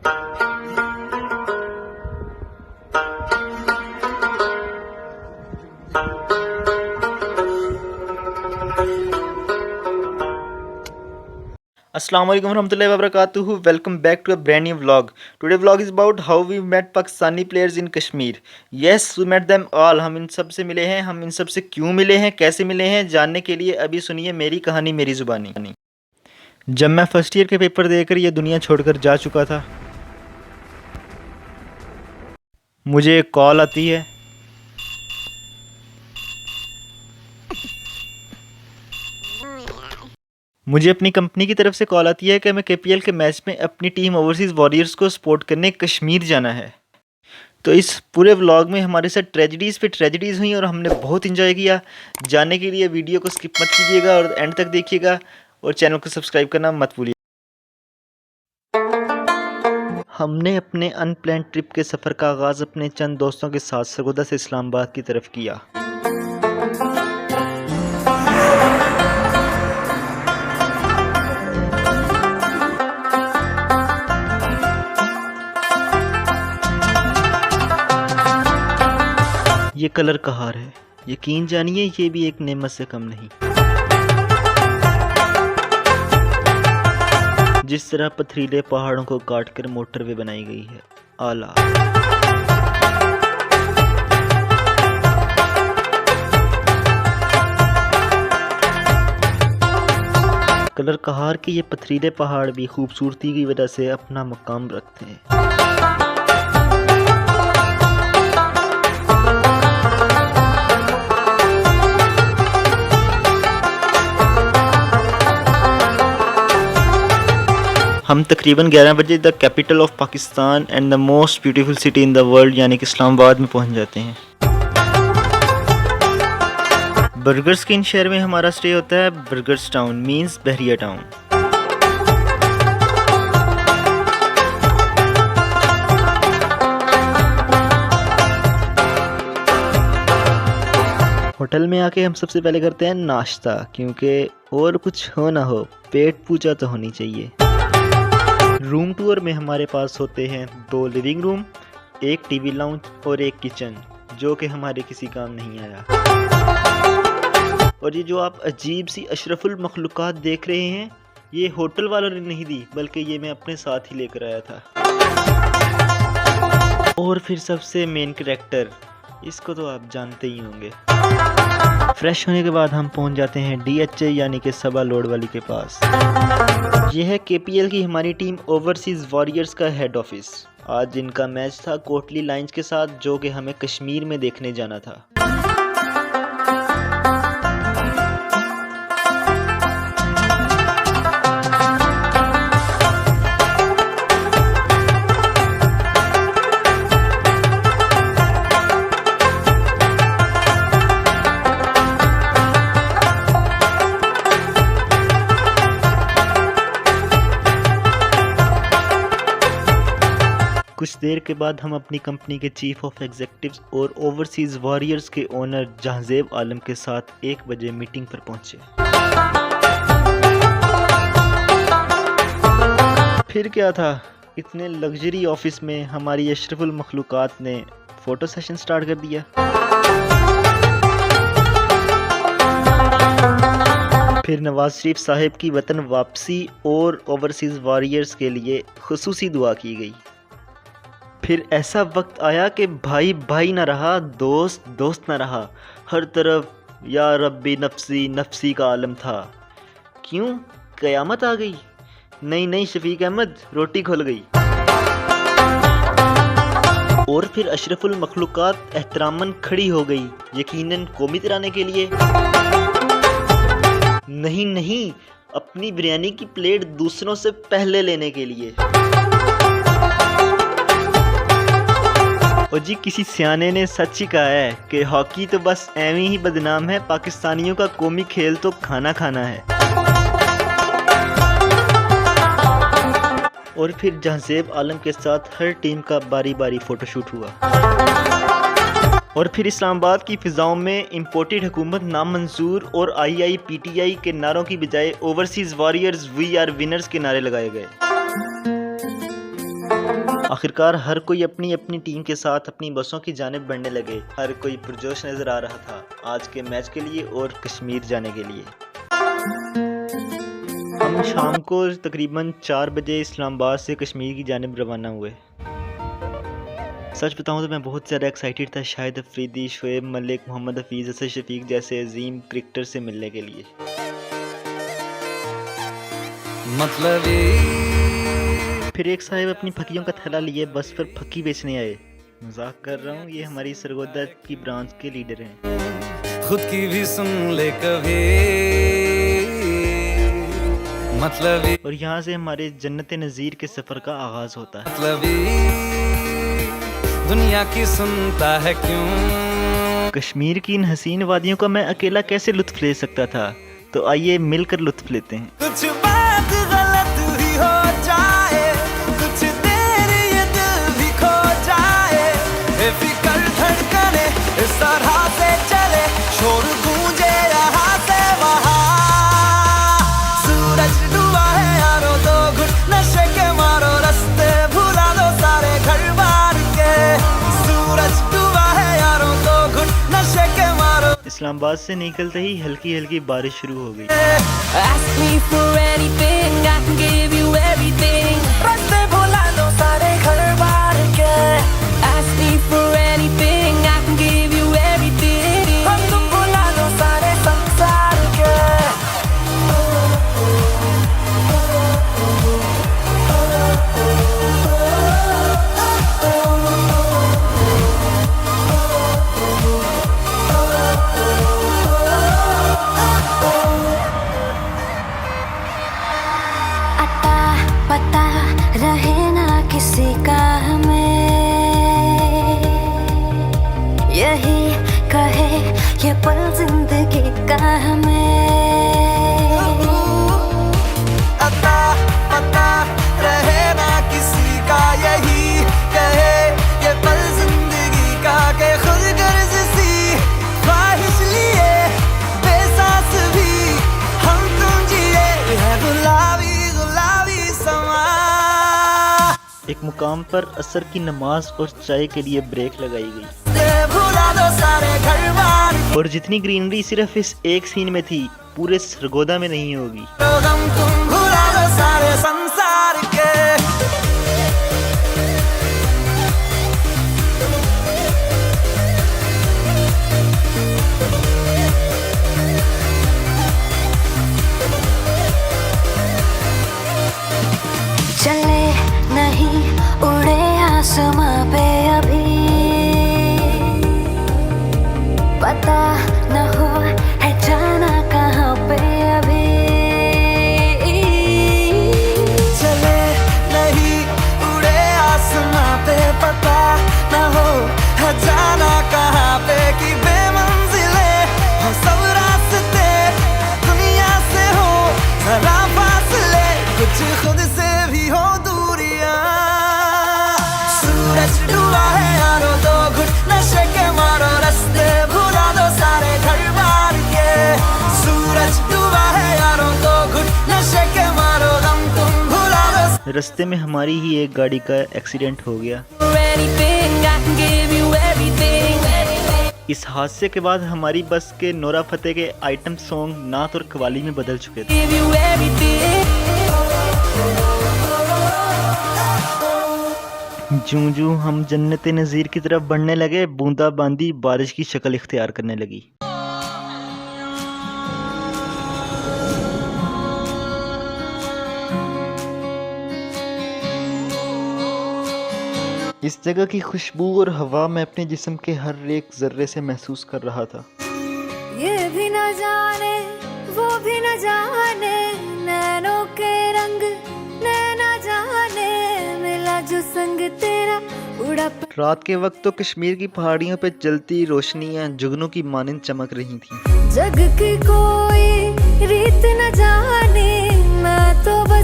Assalamu alaikum warahmatullahi wabarakatuh. Welcome back to a brand new vlog. Today vlog is about how we met Pakistani players in Kashmir. Yes, we met them all. हम इन सब से मिले हैं. हम इन सब से क्यों मिले हैं, कैसे मिले हैं, जानने के लिए अभी सुनिए मेरी कहानी मेरी ज़ुबानी. जब मैं फर्स्ट ईयर के पेपर देकर ये दुनिया छोड़कर जा चुका था, मुझे एक कॉल आती है. मुझे अपनी कंपनी की तरफ से कॉल आती है कि मैं केपीएल के मैच में अपनी टीम ओवरसीज़ वॉरियर्स को सपोर्ट करने कश्मीर जाना है. तो इस पूरे व्लॉग में हमारे साथ ट्रेजेडीज़ पे ट्रेजेडीज़ हुई और हमने बहुत इंजॉय किया. जानने के लिए वीडियो को स्किप मत कीजिएगा और एंड तक देखिएगा और चैनल को सब्सक्राइब करना मत भूलिए. हमने अपने अनप्लान्ड ट्रिप के सफ़र का आगाज़ अपने चंद दोस्तों के साथ सरगोदा से इस्लामाबाद की तरफ किया. ये कलर कहार है, यकीन जानिए ये भी एक नेमत से कम नहीं. जिस तरह पथरीले पहाड़ों को काटकर मोटरवे बनाई गई है, आला. कलर कहार के ये पथरीले पहाड़ भी खूबसूरती की वजह से अपना मकाम रखते हैं. हम तकरीबन 11 बजे the capital of Pakistan and the most beautiful city in the world यानी कि इस्लामाबाद में पहुंच जाते हैं. बर्गर्स के इन शहर में हमारा स्टे होता है. बर्गर्स टाउन मींस बहरिया टाउन. होटल में आके हम सबसे पहले करते हैं नाश्ता, क्योंकि और कुछ हो ना हो पेट पूजा तो होनी चाहिए. रूम टूर में हमारे पास होते हैं 2 लिविंग रूम, एक टीवी लाउंज और एक किचन, जो कि हमारे किसी काम नहीं आया. और ये जो आप अजीब सी अशरफुल मखलूक़ात देख रहे हैं, ये होटल वालों ने नहीं दी, बल्कि ये मैं अपने साथ ही लेकर आया था. और फिर सबसे मेन कैरेक्टर, इसको तो आप जानते ही होंगे. फ्रेश होने के बाद हम पहुंच जाते हैं DHA यानी कि सबा लोड वाली के पास. यह है केपीएल की हमारी टीम ओवरसीज़ वॉरियर्स का हेड ऑफिस. आज इनका मैच था कोटली लाइंस के साथ, जो कि हमें कश्मीर में देखने जाना था. कुछ देर के बाद हम अपनी कंपनी के चीफ ऑफ एग्जीक्यूटिव्स और ओवरसीज़ वॉरियर्स के ओनर जहांजेब आलम के साथ 1 बजे मीटिंग पर पहुंचे. फिर क्या था, इतने लग्जरी ऑफिस में हमारी अशरफुल मखलूक़ात ने फ़ोटो सेशन स्टार्ट कर दिया. फिर नवाज शरीफ साहब की वतन वापसी और ओवरसीज़ वॉरियर्स के लिए खुसूसी दुआ की गई. फिर ऐसा वक्त आया कि भाई भाई ना रहा, दोस्त दोस्त ना रहा. हर तरफ या रब्बी नफ्सी नफ्सी का आलम था. क्यों, क़यामत आ गई? नहीं शफीक अहमद, रोटी खुल गई. और फिर अशरफुल मखलूक़ात एहतरामन खड़ी हो गई, यकीनन कौमी तिराने के लिए. नहीं, अपनी बिरयानी की प्लेट दूसरों से पहले लेने के लिए. और जी किसी सियाने ने सच ही कहा है कि हॉकी तो बस एवं ही बदनाम है, पाकिस्तानियों का कौमी खेल तो खाना खाना है. और फिर जहांजेब आलम के साथ हर टीम का बारी बारी फोटोशूट हुआ. और फिर इस्लामाबाद की फिजाओं में इम्पोर्टेड हुकूमत नामंजूर और IIPTI के नारों की बजाय overseas warriors we are winners के नारे लगाए गए. आखिरकार हर कोई अपनी अपनी टीम के साथ अपनी बसों की जानिब बढ़ने लगे। हर कोई पुरजोश नजर आ रहा था आज के मैच के लिए और कश्मीर जाने के लिए। हम शाम को तकरीबन 4 बजे इस्लामाबाद से कश्मीर की जानिब रवाना हुए। सच बताऊं तो मैं बहुत ज़्यादा एक्साइटेड था शाहिद अफरीदी, शोएब मलिक, मोहम्मद हफीज़, असद शफीक जैसे अजीम क्रिकेटर से मिलने के लिए। फिर एक साहिब अपनी फकियों का थैला लिए बस पर फकी बेचने आए। मजाक कर रहा हूँ, ये हमारी सरगोदा की ब्रांच के लीडर हैं। खुद की भी सुन ले कभी मतलबी, और यहाँ से हमारे जन्नत नज़ीर के सफ़र का आगाज़ होता है। मतलबी दुनिया की सुनता है क्यों। कश्मीर की इन हसीन वादियों का मैं अकेला कैसे लुत्फ़ ले सकता था, तो आइए मिलकर लुत्फ़ लेते हैं। कुछ बात गलत ही हो जाए, कुछ देर ये दिल भी खो जाए, बेफिक्र धड़कने इस तरह से चले, शोर गूंजे यहाँ से वहाँ। सूरज डूबा है यारो, दो घुट नशे के मारो, रास्ते भुला दो सारे घर बार के। सूरज डूबा है यारो, दो घुट नशे के मारो। इस्लामाबाद से निकलते ही हल्की हल्की बारिश शुरू हो गई। Ask me for anything, I can give you everything. रास्ते भुला दो सारे घर बार के। Ask me for anything, I can give you everything. हम तुम भुला दो सारे संसार के। पता रहे ना किसी का हमें, यही कहे ये पल जिंदगी का हमें। अता पता रहे ना किसी का, यही कहे ये पल जिंदगी का, के खुद गर्ज सी ख्वाहिश लिए बेसास भी हम तुम जिए है गुलाबी समा। एक मुकाम पर असर की नमाज और चाय के लिए ब्रेक लगाई गई, भुला दो सारे घर बार, और जितनी ग्रीनरी सिर्फ इस एक सीन में थी पूरे सरगोदा में नहीं होगी। हम तुम भुला दो सारे संसार के। चले नहीं उड़े आसमां पे अभी, पता न हो है जाना कहाँ पे अभी। चले नहीं उड़े आसमां पे, पता न हो है जाना कहाँ पे, कि बेमंजिले हो सब रास्ते, दुनिया से हो जरा फासले, कुछ खुद से भी हो दूरियां। सूरज डूबा है यारो, दो घुट नशे के मारो, रास्ते भुला दो सारे घर बार के। सूरज डूबा है यारो, दो घुट नशे के मारो, हम तुम भुला दो। रास्ते में हमारी ही एक गाड़ी का एक्सीडेंट हो गया। Anything, I can give you everything. इस हादसे के बाद हमारी बस के नोरा फतेह के आइटम सॉन्ग नात और कवाली में बदल चुके थे। Give you everything. जूं जूं हम जन्नत नज़ीर की तरफ बढ़ने लगे, बूंदाबांदी बारिश की शक्ल इख्तियार करने लगी। इस जगह की खुशबू और हवा मैं अपने जिस्म के हर एक जर्रे से महसूस कर रहा था। ये भी न जाने वो भी न जाने, नैनों के रंग नैना जाने, मिला जो संग तेरा उड़ा। रात के वक्त तो कश्मीर की पहाड़ियों पे जलती रोशनियां जुगनों की मानिंद चमक रही थीं। जग की कोई रीत न जाने, मैं तो बस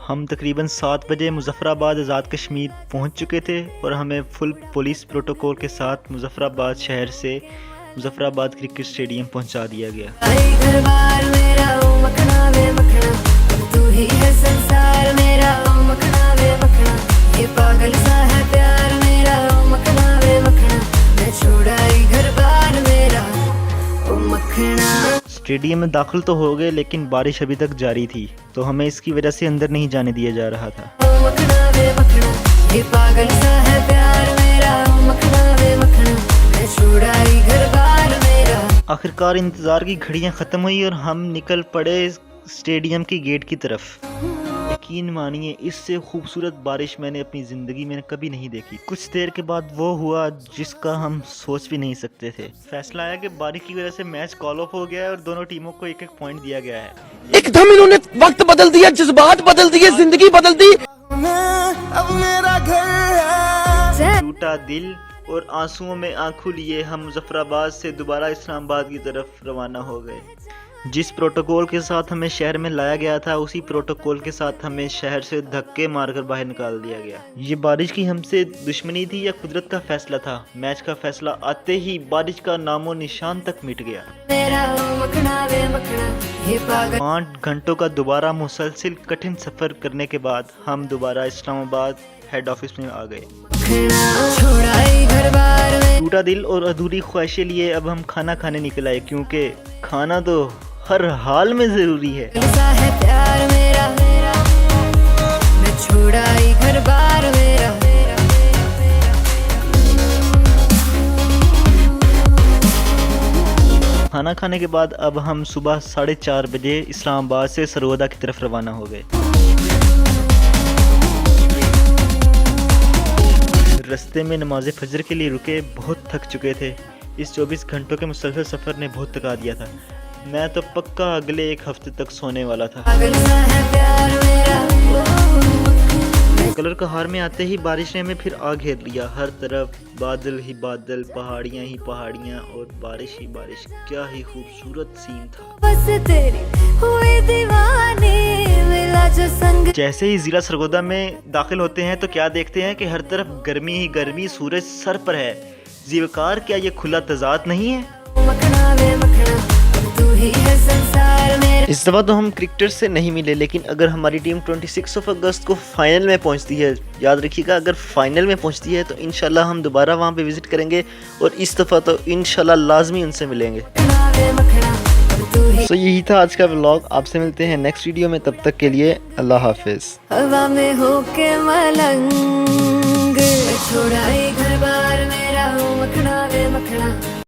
हम तकरीबन 7 बजे मुजफ्फराबाद आज़ाद कश्मीर पहुंच चुके थे और हमें फुल पुलिस प्रोटोकॉल के साथ मुजफ्फराबाद शहर से मुजफ्फराबाद क्रिकेट स्टेडियम पहुंचा दिया गया। घर बार मेरा ओ मखना वे मखना, तू ही है संसार मेरा ओ मखना वे मखना, ये पागल सा है स्टेडियम में दाखिल तो हो गए लेकिन बारिश अभी तक जारी थी, तो हमें इसकी वजह से अंदर नहीं जाने दिया जा रहा था। मखना वे मखना, ये पागल सा है प्यार मेरा। मखना वे मखना, मैं छुड़ाई घर बार मेरा। आखिरकार इंतज़ार की घड़ियां ख़त्म हुई और हम निकल पड़े स्टेडियम की गेट की तरफ। यकीन मानिए, इससे खूबसूरत बारिश मैंने अपनी ज़िंदगी में कभी नहीं देखी। कुछ देर के बाद वो हुआ जिसका हम सोच भी नहीं सकते थे। फैसला आया कि बारिश की वजह से मैच कॉल ऑफ हो गया है और दोनों टीमों को एक एक पॉइंट दिया गया है। एकदम इन्होंने वक्त बदल दिया, जज्बात बदल दिए, जिंदगी बदल दी। अब मेरा घर है। टूटा दिल और आंसुओं में आंखों लिए हम मुजफ्फराबाद से दोबारा इस्लामाबाद की तरफ रवाना हो गए। जिस प्रोटोकॉल के साथ हमें शहर में लाया गया था, उसी प्रोटोकॉल के साथ हमें शहर से धक्के मारकर बाहर निकाल दिया गया। ये बारिश की हमसे दुश्मनी थी या कुदरत का फैसला था? मैच का फैसला आते ही बारिश का नामो निशान तक मिट गया। मेरा मखना वे मखना, ये पागल 5 घंटों का दोबारा मुसलसिल कठिन सफर करने के बाद हम दोबारा इस्लामाबाद हेड ऑफिस में आ गए। छुड़ाई घर बार में। टूटा दिल और अधूरी ख्वाहिशें लिए अब हम खाना खाने निकल आए, क्योंकि खाना तो हर हाल में ज़रूरी है। सा है प्यार मेरा, मैं छुड़ाई घर बार मेरा। खाना खाने के बाद अब हम सुबह 4:30 बजे इस्लामाबाद से सरगोदा की तरफ रवाना हो गए। रास्ते में नमाज फजर के लिए रुके, बहुत थक चुके थे। इस 24 घंटों के मुसलसल सफ़र ने बहुत थका दिया था। मैं तो पक्का अगले 1 हफ्ते तक सोने वाला था। पागल सा है प्यार मेरा। कलर कहार में आते ही बारिश ने हमें फिर आ घेर लिया। हर तरफ बादल ही बादल, पहाड़ियाँ ही पहाड़ियाँ और बारिश ही बारिश। क्या ही खूबसूरत सीन था। बस तेरी हुई दीवानी, मिला जो संग। जैसे ही ज़िला सरगोदा में दाखिल होते हैं तो क्या देखते हैं कि हर तरफ गर्मी ही गर्मी, सूरज सर पर है। जीवकार, क्या ये खुला तजाद नहीं है? मखना वे मखना, तू ही है संसार मेरा। इस दफ़ा तो हम क्रिकेटर्स से नहीं मिले, लेकिन अगर हमारी टीम 26 अगस्त को फाइनल में पहुंचती है, याद रखिएगा, अगर फाइनल में पहुंचती है तो इंशाल्लाह हम दोबारा वहां पे विज़िट करेंगे और इस दफ़ा तो इंशाल्लाह लाजमी उनसे मिलेंगे। मखना वे मखना, तू ही। तो यही था आज का व्लॉग। आपसे मिलते हैं नेक्स्ट वीडियो में, तब तक के लिए अल्लाह हाफिज़। हवा में होके मलंग, छुड़ाई घर बार मेरा। मखना वे मखना।